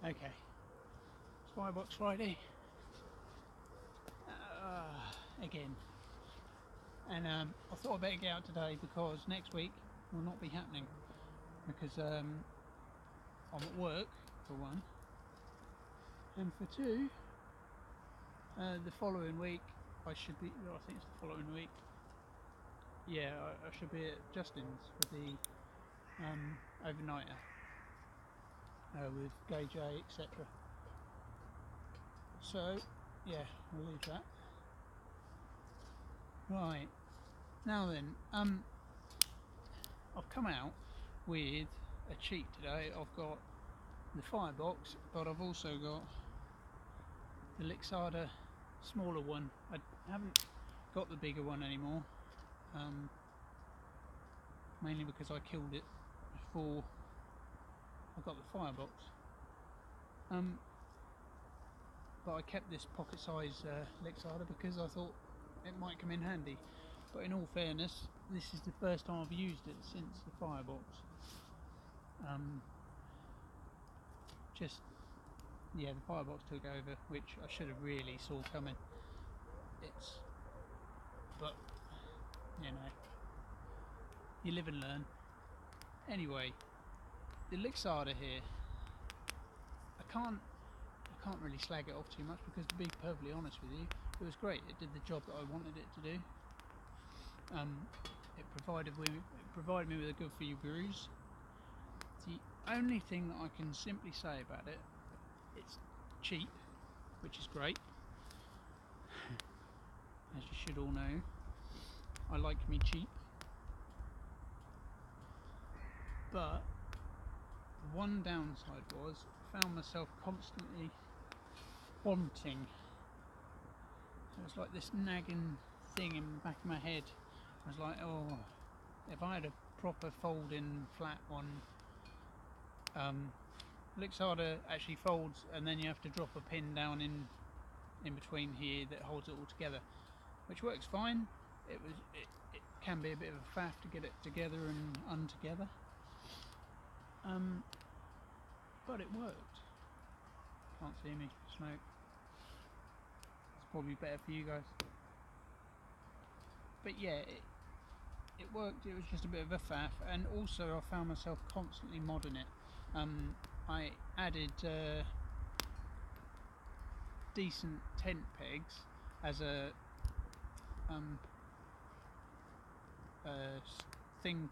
Okay, it's Firebox Friday again, and I thought I'd better get out today because next week will not be happening because I'm at work for one, and for two, the following week I should be. I think it's the following week. Yeah, I should be at Justin's for the overnighter with Gay J, etc. So, yeah, we'll leave that. Right, now then, I've come out with a cheat today. I've got the Firebox, but I've also got the Lixada smaller one. I haven't got the bigger one anymore, mainly because I killed it before I got the Firebox. But I kept this pocket size Lixada because I thought it might come in handy. But in all fairness, this is the first time I've used it since the Firebox. The Firebox took over, which I should have really saw coming. But you know, you live and learn. Anyway, the Lixada here, I can't really slag it off too much because, to be perfectly honest with you, it was great. It did the job that I wanted it to do. It provided me with a good few brews. The only thing that I can simply say about it, it's cheap, which is great. As you should all know, I like me cheap. But the one downside was I found myself constantly wanting. It was like this nagging thing in the back of my head. I was like, oh, if I had a proper folding flat one. Lixada actually folds and then you have to drop a pin down in between here that holds it all together, which works fine. It can be a bit of a faff to get it together and untogether, but it worked. Can't see me, smoke. It's probably better for you guys. But yeah, it worked. It was just a bit of a faff, and also I found myself constantly modding it. I added decent tent pegs as a thing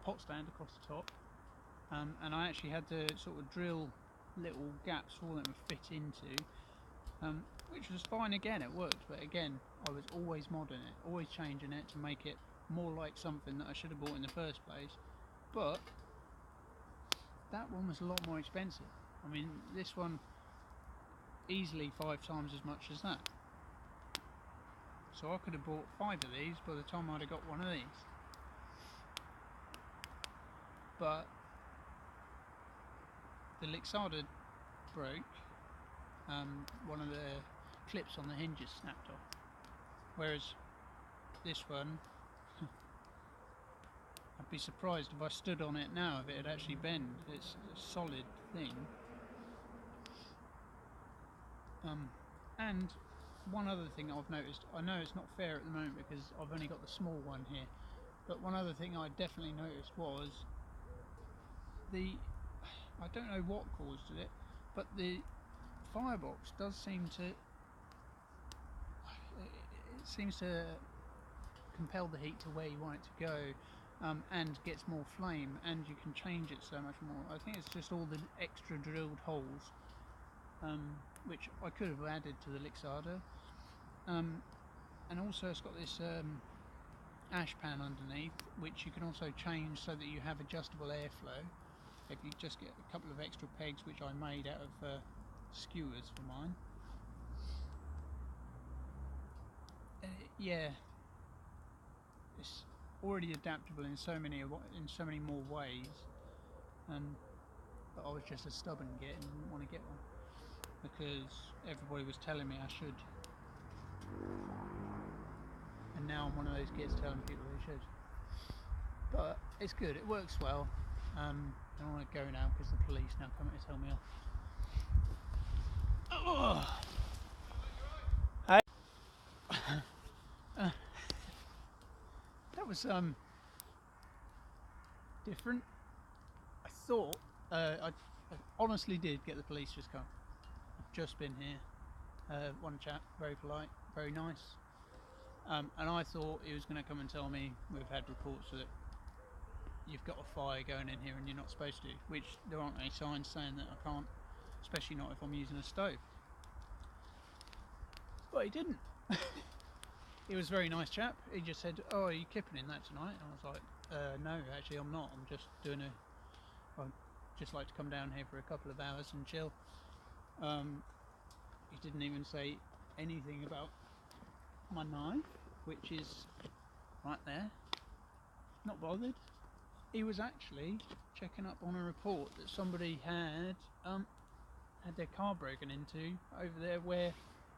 pot stand across the top, and I actually had to sort of drill little gaps for them to fit into, which was fine. Again, it worked, but again, I was always modding it, always changing it to make it more like something that I should have bought in the first place. But that one was a lot more expensive. I mean, this one easily 5 times as much as that. So I could have bought 5 of these by the time I'd have got one of these. But the Lixada broke. One of the clips on the hinges snapped off. Whereas this one, I'd be surprised if I stood on it now if it had actually bent. It's a solid thing. And one other thing I've noticed, I know it's not fair at the moment because I've only got the small one here, but one other thing I definitely noticed was I don't know what caused it, but the Firebox does seem to, it seems to compel the heat to where you want it to go, and gets more flame, and you can change it so much more. I think it's just all the extra drilled holes, which I could have added to the Lixada, and also it's got this ash pan underneath, which you can also change so that you have adjustable airflow. If you just get a couple of extra pegs, which I made out of skewers for mine. Yeah, it's already adaptable in so many more ways, but I was just a stubborn git and didn't want to get one because everybody was telling me I should, and now I'm one of those kids telling people they should. But it's good, it works well. I don't want to go now because the police now come to tell me off. Oh. Hey. That was different. I thought I honestly did get the police just come. I've just been here. One chap, very polite, very nice, and I thought he was going to come and tell me we've had reports that you've got a fire going in here and you're not supposed to, which there aren't any signs saying that I can't, especially not if I'm using a stove. But he didn't. He was a very nice chap. He just said, "Oh, are you kipping in that tonight?" And I was like, "No, actually I'm not. I'm just doing I'd just like to come down here for a couple of hours and chill." He didn't even say anything about my knife, which is right there. Not bothered. He was actually checking up on a report that somebody had their car broken into over there where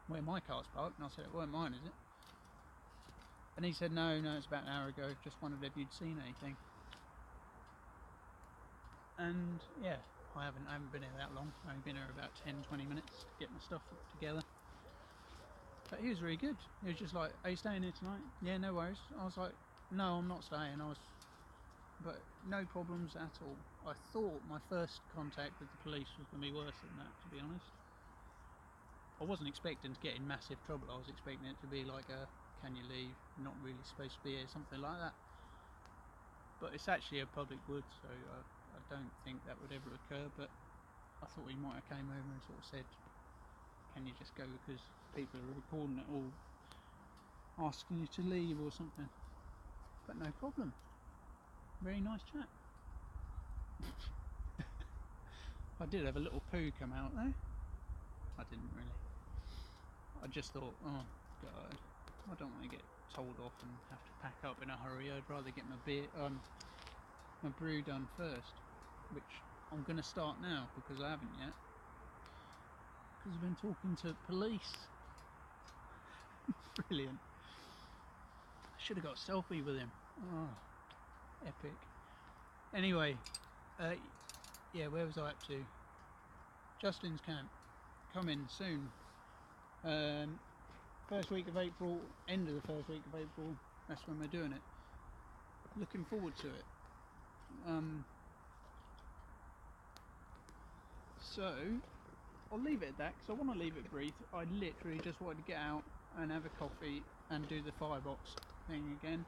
my car's parked, and I said, "It weren't mine, is it?" And he said, no, it's about an hour ago, just wondered if you'd seen anything. And yeah, I haven't been here that long. I've only been here about 10-20 minutes to get my stuff together. But he was really good. He was just like, "Are you staying here tonight?" "Yeah, no worries." I was like, "No, I'm not staying." But no problems at all. I thought my first contact with the police was going to be worse than that, to be honest. I wasn't expecting to get in massive trouble. I was expecting it to be like a, "Can you leave? Not really supposed to be here," something like that. But it's actually a public wood, so I don't think that would ever occur. But I thought he might have came over and sort of said, "Can you just go because people are recording it all, asking you to leave or something." But no problem. Very nice chap. I did have a little poo come out though. I didn't really. I just thought, oh god, I don't want to get told off and have to pack up in a hurry. I'd rather get my brew done first, which I'm going to start now because I haven't yet. Because I've been talking to police. Brilliant. I should have got a selfie with him. Oh, epic. Anyway, yeah, where was I up to? Justin's camp, coming soon. First week of April, end of the first week of April, that's when we're doing it. Looking forward to it. So, I'll leave it at that because I want to leave it brief. I literally just wanted to get out and have a coffee and do the Firebox thing again.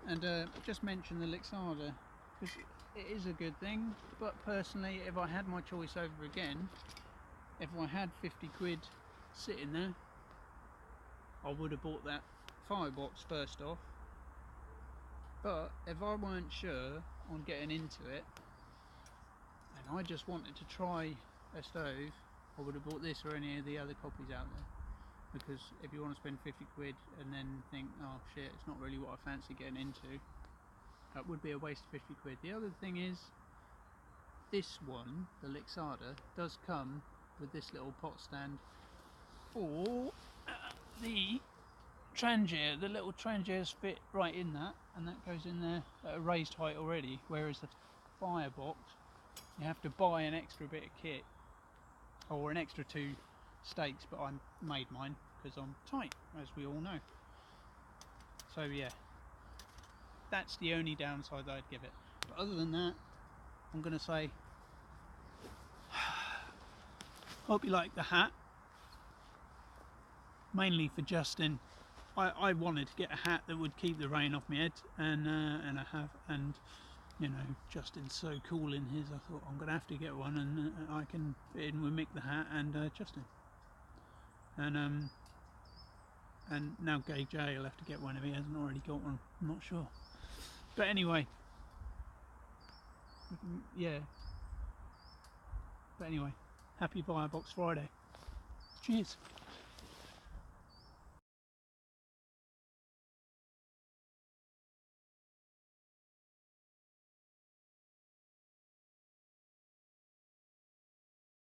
And just mention the Lixada because it is a good thing, but personally, if I had my choice over again, if I had 50 quid sitting there, I would have bought that Firebox first off. But if I weren't sure on getting into it and I just wanted to try a stove, I would have bought this or any of the other copies out there. Because if you want to spend 50 quid and then think, oh shit, it's not really what I fancy getting into, that would be a waste of 50 quid. The other thing is, this one, the Lixada, does come with this little pot stand for the trangier. The little trangiers fit right in that, and that goes in there at a raised height already, whereas the Firebox, you have to buy an extra bit of kit, or an extra 2 stakes, but I made mine because I'm tight, as we all know. So yeah, that's the only downside that I'd give it. But other than that, I'm going to say, hope you like the hat. Mainly for Justin. I wanted to get a hat that would keep the rain off my head, and I have, and you know, Justin's so cool in his, I thought I'm going to have to get one, and I can fit in with Mick the hat and Justin. And now Gay J will have to get one if he hasn't already got one, I'm not sure. But anyway, yeah. But anyway, happy Firebox Friday. Cheers.